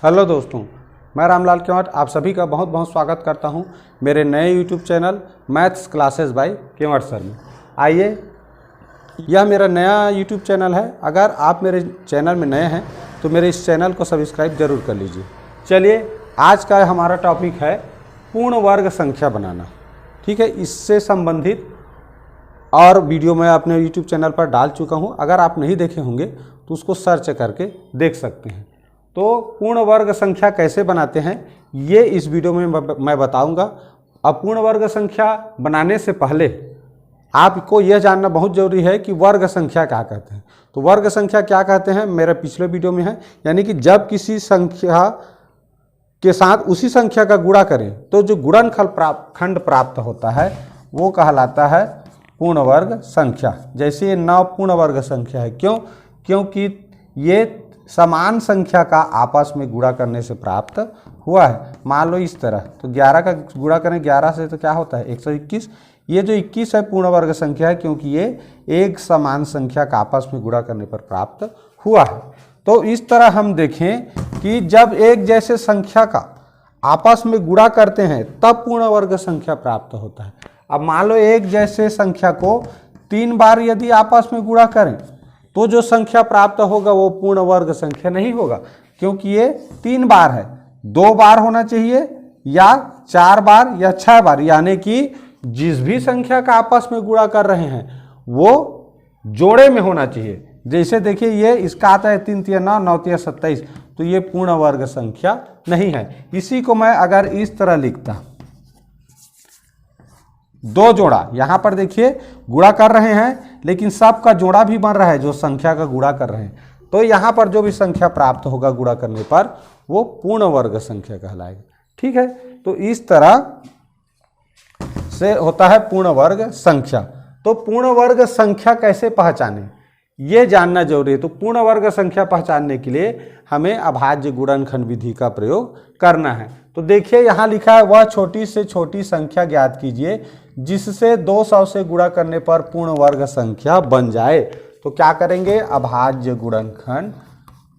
Hello दोस्तों, मैं रामलाल केवट आप सभी का बहुत बहुत स्वागत करता हूं मेरे नए YouTube channel maths classes by Kewat sir में। आइए, यह मेरा नया यूट्यूब चैनल है। अगर आप मेरे चैनल में नए हैं तो मेरे इस चैनल को सब्सक्राइब जरूर कर लीजिए। चलिए, आज का हमारा टॉपिक है पूर्ण वर्ग संख्या बनाना। ठीक है, इससे संबंधित और वीडियो मैं अपने यूट्यूब चैनल पर डाल चुका हूं। अगर आप नहीं देखे होंगे तो उसको सर्च करके देख सकते हैं। तो पूर्ण वर्ग संख्या कैसे बनाते हैं ये इस वीडियो में मैं बताऊंगा। अब पूर्ण वर्ग संख्या बनाने से पहले आपको यह जानना बहुत जरूरी है कि वर्ग संख्या क्या कहते हैं। तो वर्ग संख्या क्या कहते हैं मेरे पिछले वीडियो में है, यानी कि जब किसी संख्या के साथ उसी संख्या का गुणा करें तो जो गुणनखंड प्राप्त होता है वो कहलाता है पूर्ण वर्ग संख्या। जैसे ये 9 पूर्ण वर्ग संख्या है। क्योंकि ये समान संख्या का आपस में गुणा करने से प्राप्त हुआ है। मान लो इस तरह, तो 11 का गुणा करें 11 से तो क्या होता है 121। ये जो 21 है पूर्ण वर्ग संख्या है, क्योंकि ये एक समान संख्या का आपस में गुणा करने पर प्राप्त हुआ है। तो इस तरह हम देखें कि जब एक जैसे संख्या का आपस में गुणा करते हैं तब पूर्ण वर्ग संख्या प्राप्त होता है। अब मान लो एक जैसे संख्या को 3 बार यदि आपस में गुणा करें तो जो संख्या प्राप्त होगा वो पूर्ण वर्ग संख्या नहीं होगा, क्योंकि ये 3 बार है। 2 बार होना चाहिए या 4 बार या 6 बार, यानी कि जिस भी संख्या का आपस में गुणा कर रहे हैं वो जोड़े में होना चाहिए। जैसे देखिए ये इसका आता है 3 3 9 9 3 27, तो ये पूर्ण वर्ग संख्या नहीं है। इसी को मैं अगर इस तरह लिखता, 2 जोड़ा, यहां पर देखिए गुणा कर रहे हैं लेकिन सबका जोड़ा भी बन रहा है जो संख्या का गुणा कर रहे हैं, तो यहां पर जो भी संख्या प्राप्त होगा गुणा करने पर वो पूर्ण वर्ग संख्या कहलाएगा। ठीक है, तो इस तरह से होता है पूर्ण वर्ग संख्या। तो पूर्ण वर्ग संख्या कैसे पहचाने ये जानना जरूरी है। तो पूर्ण वर्ग संख्या पहचानने के लिए हमें अभाज्य गुणनखंड विधि का प्रयोग करना है। तो देखिए यहां लिखा है वह छोटी से छोटी संख्या ज्ञात कीजिए जिससे 200 से गुणा करने पर पूर्ण वर्ग संख्या बन जाए। तो क्या करेंगे, अभाज्य गुणनखंड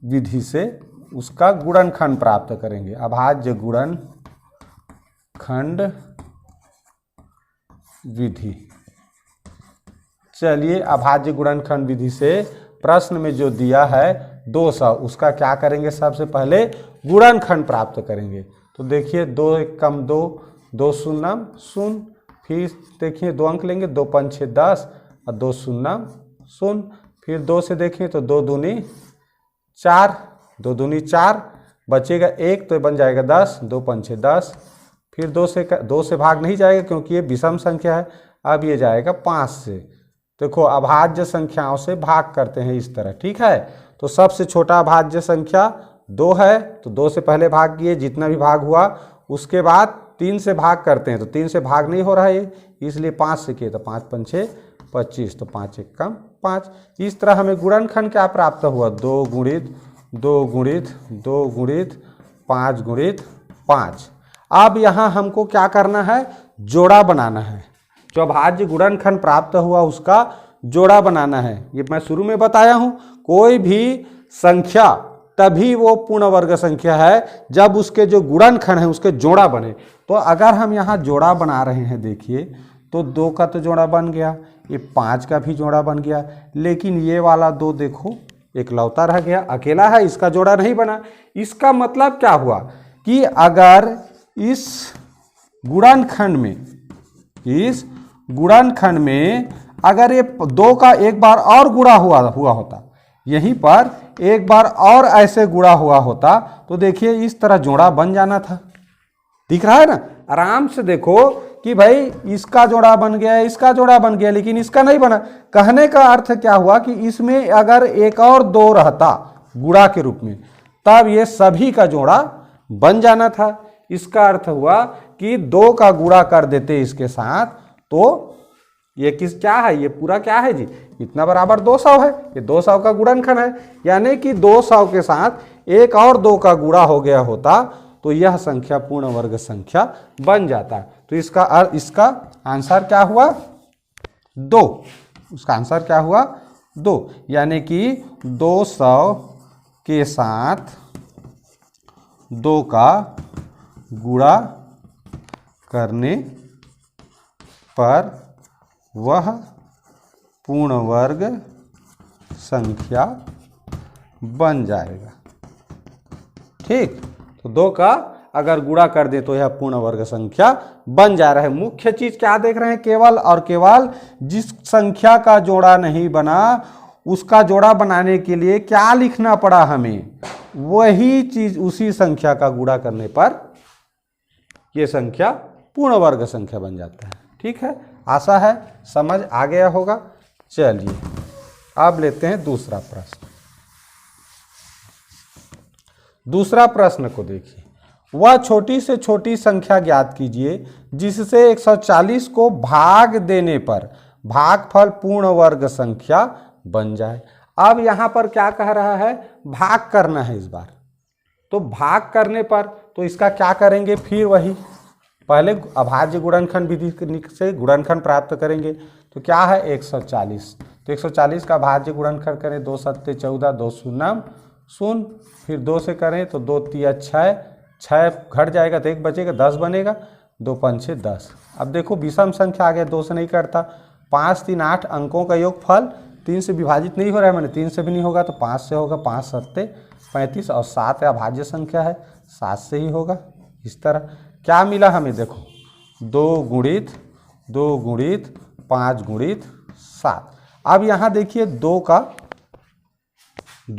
विधि से उसका गुणनखंड प्राप्त करेंगे। अभाज्य गुणनखंड विधि। चलिए, अभाज्य गुणनखंड विधि से प्रश्न में जो दिया है 200, उसका क्या करेंगे, सबसे पहले गुणनखंड प्राप्त करेंगे। तो देखिए 2 1 कम 2, 2 शून्य शून्य, फिर देखिए 2 अंक लेंगे, 2 5 6 10 और 2 शून्य शून्य। फिर 2 से देखें तो 2 दूनी 4, 2 दूनी 4, बचेगा 1 तो बन जाएगा 10, 2 5 6 10। फिर 2 से भाग नहीं जाएगा क्योंकि ये विषम संख्या है। अब ये जाएगा 5 से। देखो अभाज्य संख्याओं से भाग करते हैं इस तरह। ठीक है, तो सबसे छोटा अभाज्य संख्या 2 है तो 2 से पहले भाग किए, जितना भी भाग हुआ उसके बाद 3 से भाग करते हैं, तो 3 से भाग नहीं हो रहा है इसलिए 5 से किए, तो 5 5 6 25, तो 5 1 कम 5। इस तरह हमें गुणनखंड क्या प्राप्त हुआ, 2 गुणित 2 गुणित 2 गुणित 5 गुणित 5। अब यहाँ हमको क्या करना है, जोड़ा बनाना है। जो अभाज्य गुणनखंड प्राप्त हुआ उसका जोड़ा बनाना है। ये मैं शुरू में बताया हूं, कोई भी संख्या तभी वो पूर्ण वर्ग संख्या है जब उसके जो गुणनखंड है उसके जोड़ा बने। तो अगर हम यहाँ जोड़ा बना रहे हैं, देखिए तो 2 का तो जोड़ा बन गया, ये 5 का भी जोड़ा बन गया, लेकिन ये वाला 2 देखो इकलौता रह गया, अकेला है, इसका जोड़ा नहीं बना। इसका मतलब क्या हुआ कि अगर इस गुणनखंड में अगर ये 2 का एक बार और गुणा हुआ होता, यहीं पर एक बार और ऐसे गुणा हुआ होता, तो देखिए इस तरह जोड़ा बन जाना था। दिख रहा है ना, आराम से देखो कि भाई इसका जोड़ा बन गया, इसका जोड़ा बन गया, लेकिन इसका नहीं बना। कहने का अर्थ क्या हुआ कि इसमें अगर एक और 2 रहता गुणा के रूप में तब ये सभी का जोड़ा बन जाना था। इसका अर्थ हुआ कि 2 का गुणा कर देते इसके साथ, तो ये क्या है, ये पूरा क्या है जी, इतना बराबर 200 है। ये 200 का गुणनखंड है, यानी कि 200 के साथ एक और 2 का गुणा हो गया होता तो यह संख्या पूर्ण वर्ग संख्या बन जाता। तो इसका आंसर क्या हुआ, 2। उसका आंसर क्या हुआ, 2, यानी कि 200 के साथ 2 का गुणा करने पर वह पूर्ण वर्ग संख्या बन जाएगा। ठीक, तो 2 का अगर गुणा कर दे तो यह पूर्ण वर्ग संख्या बन जा रहा है। मुख्य चीज क्या देख रहे हैं, केवल और केवल जिस संख्या का जोड़ा नहीं बना उसका जोड़ा बनाने के लिए क्या लिखना पड़ा हमें, वही चीज उसी संख्या का गुणा करने पर यह संख्या पूर्ण वर्ग संख्या बन जाता है। ठीक है, आशा है समझ आ गया होगा। चलिए अब लेते हैं दूसरा प्रश्न। दूसरा प्रश्न को देखिए, वह छोटी से छोटी संख्या ज्ञात कीजिए जिससे 140 को भाग देने पर भागफल पूर्ण वर्ग संख्या बन जाए। अब यहां पर क्या कह रहा है, भाग करना है इस बार। तो भाग करने पर तो इसका क्या करेंगे, फिर वही पहले अभाज्य गुणनखंड विधि से गुणनखंड प्राप्त करेंगे। तो क्या है 140, तो 140 का भाज्य गुणनखंड करें, 2 सत्ते 14, 2 शून्य शून्य, फिर 2 से करें तो 2 तिया 6, 6 घट जाएगा तो 1 बचेगा, 10 बनेगा, 2 पंचे 10। अब देखो विषम संख्या आ गया, 2 से नहीं करता, 5 3 8 अंकों का योगफल 3 से विभाजित नहीं हो रहा है, मैंने 3 से भी नहीं होगा तो 5 से होगा, 5 सत्ते 35 और 7 अभाज्य संख्या है, 7 से ही होगा। इस तरह क्या मिला हमें, देखो 2 गुणित 5 गुणित 7। अब यहाँ देखिए 2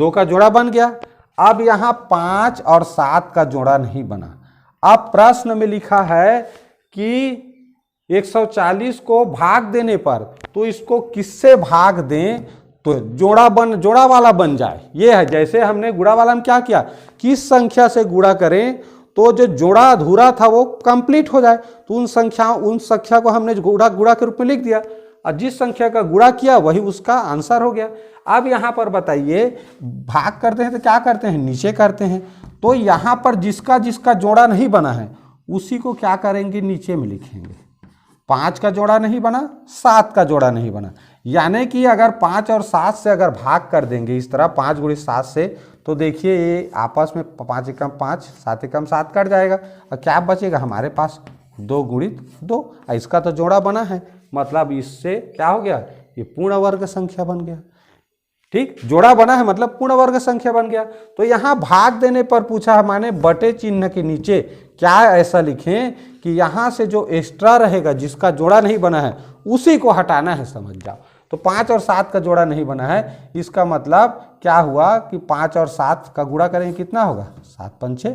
का जोड़ा बन गया। अब यहाँ 5 और 7 का जोड़ा नहीं बना। अब प्रश्न में लिखा है कि 140 को भाग देने पर, तो इसको किससे भाग दें तो जोड़ा वाला बन जाए। ये है, जैसे हमने गुणा वाला में क्या किया, किस संख्या से गुणा करें तो जो जोड़ा अधूरा था वो कंप्लीट हो जाए। तो उन संख्या को हमने गुणा के रूप में लिख दिया और जिस संख्या का गुणा किया वही उसका आंसर हो गया। अब यहाँ पर बताइए, भाग करते हैं तो क्या करते हैं, नीचे करते हैं। तो यहाँ पर जिसका जोड़ा नहीं बना है उसी को क्या करेंगे, नीचे में लिखेंगे। 5 का जोड़ा नहीं बना, 7 का जोड़ा नहीं बना, यानी कि अगर 5 और 7 से अगर भाग कर देंगे इस तरह 5 गुणित 7 से, तो देखिए ये आपस में 5 एकम 5, 7 एकम 7 कट जाएगा और क्या बचेगा हमारे पास, 2 गुणित 2। इसका तो जोड़ा बना है, मतलब इससे क्या हो गया, ये पूर्ण वर्ग संख्या बन गया। ठीक, जोड़ा बना है मतलब पूर्ण वर्ग संख्या बन गया। तो यहाँ भाग देने पर पूछा हमारे, बटे चिन्ह के नीचे क्या ऐसा लिखें कि यहाँ से जो एक्स्ट्रा रहेगा जिसका जोड़ा नहीं बना है उसी को हटाना है, समझ जाओ। तो 5 और 7 का जोड़ा नहीं बना है, इसका मतलब क्या हुआ कि 5 और 7 का गुणा करेंगे कितना होगा, 7 पंचे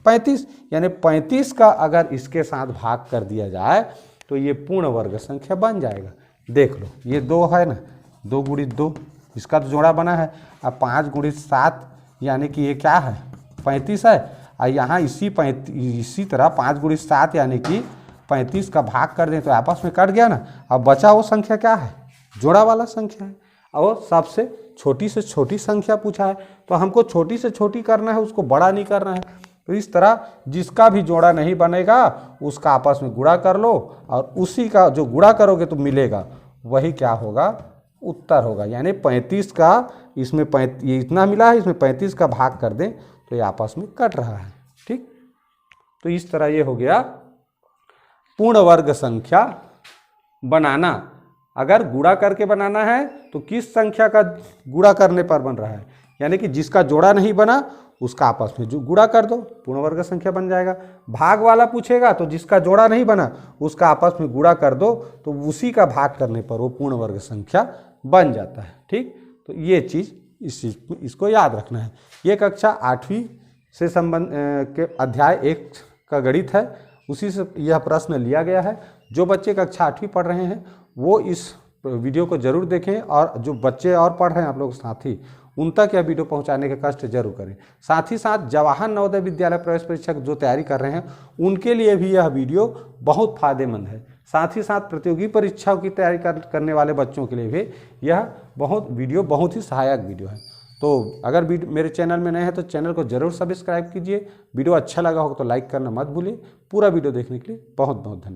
35, यानी 35 का अगर इसके साथ भाग कर दिया जाए तो ये पूर्ण वर्ग संख्या बन जाएगा। देख लो ये 2 है ना, 2 गुणित 2 इसका तो जोड़ा बना है। अब 5 गुणित 7 यानी कि ये क्या है, 35 है। और यहाँ इसी तरह 5 गुणित 7 यानी कि 35 का भाग कर दें तो आपस में कट गया ना। अब बचा वो संख्या क्या है, जोड़ा वाला संख्या है। और सबसे छोटी से छोटी संख्या पूछा है तो हमको छोटी से छोटी करना है, उसको बड़ा नहीं करना है। तो इस तरह जिसका भी जोड़ा नहीं बनेगा उसका आपस में गुणा कर लो और उसी का जो गुणा करोगे तो मिलेगा वही क्या होगा, उत्तर होगा। यानी 35 का इसमें ये इतना मिला है, इसमें 35 का भाग कर दें तो ये आपस में कट रहा है। ठीक, तो इस तरह ये हो गया पूर्ण वर्ग संख्या बनाना। अगर गुणा करके बनाना है तो किस संख्या का गुणा करने पर बन रहा है, यानी कि जिसका जोड़ा नहीं बना उसका आपस में जो गुणा कर दो, पूर्ण वर्ग संख्या बन जाएगा। भाग वाला पूछेगा तो जिसका जोड़ा नहीं बना उसका आपस में गुणा कर दो तो उसी का भाग करने पर वो पूर्ण वर्ग संख्या बन जाता है। ठीक, तो ये चीज़ इसको याद रखना है। ये कक्षा 8वीं से संबंध के अध्याय 1 का गणित है, उसी से यह प्रश्न लिया गया है। जो बच्चे कक्षा 8वीं पढ़ रहे हैं वो इस वीडियो को जरूर देखें और जो बच्चे और पढ़ रहे हैं आप लोग साथी, उन तक यह वीडियो पहुंचाने का कष्ट जरूर करें। साथ ही साथ जवाहर नवोदय विद्यालय प्रवेश परीक्षा जो तैयारी कर रहे हैं उनके लिए भी यह वीडियो बहुत फायदेमंद है। साथ ही साथ प्रतियोगी परीक्षाओं की तैयारी करने वाले बच्चों के लिए भी यह वीडियो बहुत ही सहायक वीडियो है। तो अगर मेरे चैनल में नए हैं तो चैनल को जरूर सब्सक्राइब कीजिए। वीडियो अच्छा लगा हो तो लाइक करना मत भूलिए। पूरा वीडियो देखने के लिए बहुत बहुत धन्यवाद।